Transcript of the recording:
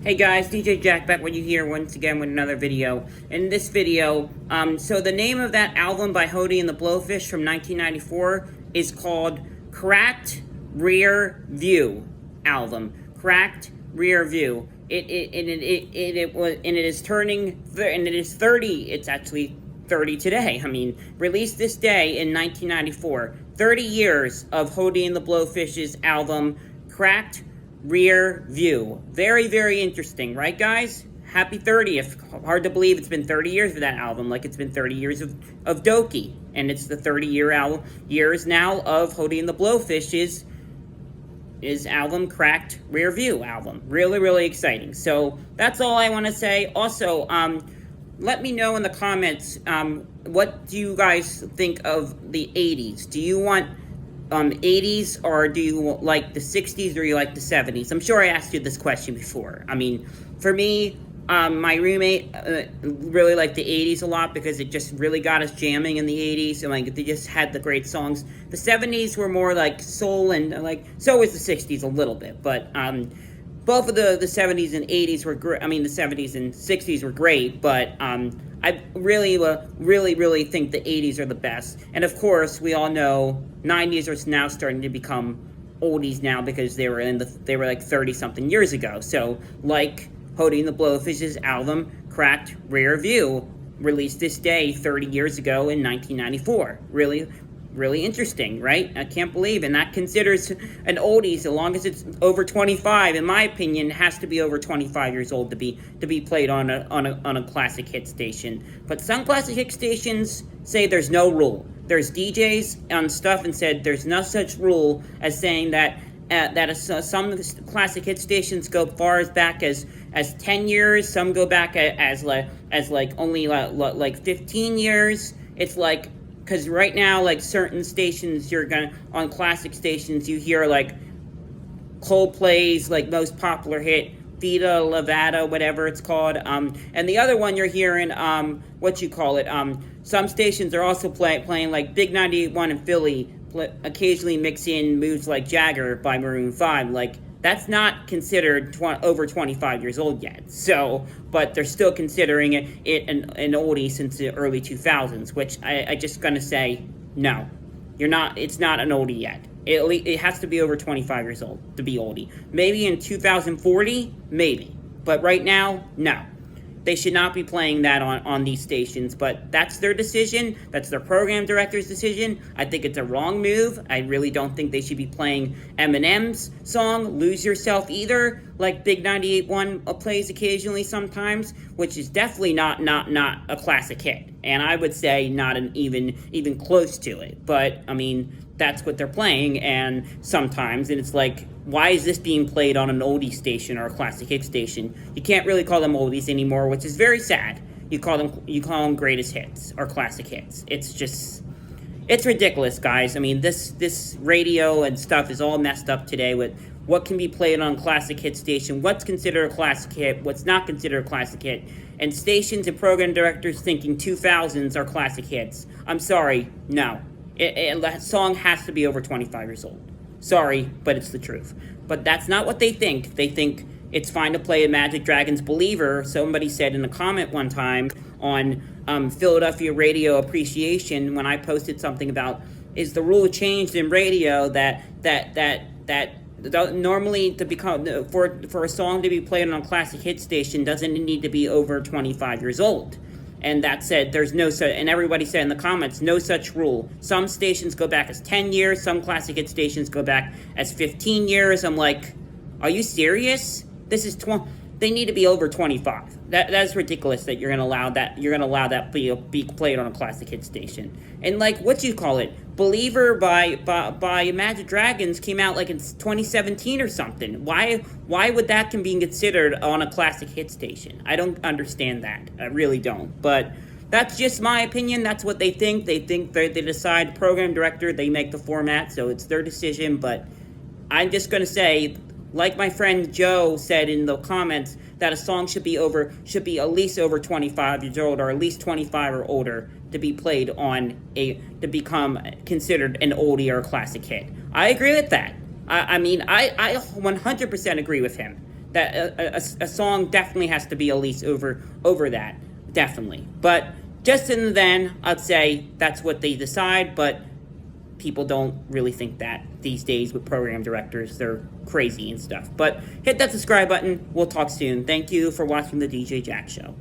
Hey guys, DJ Jack back with you here once again with another video. In this video, so the name of that album by Hody and the Blowfish from 1994 is called Cracked Rear View album. Cracked Rear View. It is turning, and it is 30. It's actually 30 today. I mean, released this day in 1994. 30 years of Hody and the Blowfish's album Cracked Rear View. Very, very interesting, right, guys? Happy 30th. Hard to believe it's been 30 years of that album, like it's been 30 years of Doki. And it's the 30-years now of Hody and the Blowfish's album Cracked Rear View album. Really, really exciting. So that's all I want to say. Also, let me know in the comments, what do you guys think of the 80s? Do you want 80s, or do you like the 60s, or you like the 70s? I'm sure I asked you this question before. I mean, for me, my roommate really liked the 80s a lot because it just really got us jamming in the 80s, and like they just had the great songs. The 70s were more like soul, and like so was the 60s a little bit, but both of the 70s and 80s were great. I mean, the 70s and 60s were great, but I really think the 80s are the best. And of course, we all know 90s are now starting to become oldies now because they were like 30-something years ago. So, like Hody and the Blowfish's album Cracked Rear View, released this day 30 years ago in 1994. Really interesting, right? I can't believe, and that considers an oldies, as long as it's over 25. In my opinion, it has to be over 25 years old to be played on a classic hit station. But some classic hit stations say there's no rule. There's DJs on stuff and said there's no such rule as saying that some classic hit stations go far as back as 10 years. Some go back as only like 15 years. It's like, because right now, like certain stations, on classic stations, you hear like Coldplay's like most popular hit, Vita Levada, whatever it's called. And the other one you're hearing, some stations are also playing like Big 98.1 in Philly, occasionally mix in Moves Like Jagger by Maroon 5. Like, that's not considered over 25 years old yet. So, but they're still considering it an oldie since the early 2000s, which I just gonna say, no. It's not an oldie yet. It has to be over 25 years old to be oldie. Maybe in 2040, maybe. But right now, no. They should not be playing that on these stations, but that's their decision. That's their program director's decision. I think it's a wrong move. I really don't think they should be playing Eminem's song, Lose Yourself, either, like Big 98.1 plays occasionally sometimes, which is definitely not a classic hit. And I would say not even close to it. But, I mean, that's what they're playing, and sometimes, and it's like, why is this being played on an oldie station or a classic hit station? You can't really call them oldies anymore, which is very sad. You call them greatest hits or classic hits. It's ridiculous, guys. I mean, this radio and stuff is all messed up today with what can be played on a classic hit station, what's considered a classic hit, what's not considered a classic hit, and stations and program directors thinking 2000s are classic hits. I'm sorry, no. That song has to be over 25 years old. Sorry, but it's the truth. But that's not what they think. They think it's fine to play Imagine Dragons' Believer. Somebody said in a comment one time on Philadelphia Radio Appreciation, when I posted something about, is the rule changed in radio that normally to become for a song to be played on a classic hit station doesn't need to be over 25 years old. And that said, there's no such, and everybody said in the comments, no such rule. Some stations go back as 10 years, some classic hit stations go back as 15 years. I'm like, are you serious? This is they need to be over 25. That's ridiculous that you're gonna allow that be played on a classic hit station. And like, what do you call it? Believer by Imagine Dragons came out like in 2017 or something. Why would that be considered on a classic hit station? I don't understand that. I really don't. But that's just my opinion. That's what they think. They decide, program director, they make the format, so it's their decision. But I'm just gonna say, like my friend Joe said in the comments, that a song should be at least over 25 years old, or at least 25 or older, to be played to become considered an oldie or a classic hit. I agree with that. I mean, I 100% agree with him. that a song definitely has to be at least over that, definitely. But just in the then, I'd say that's what they decide, but people don't really think that these days with program directors. They're crazy and stuff. But hit that subscribe button. We'll talk soon. Thank you for watching the DJ Jack Show.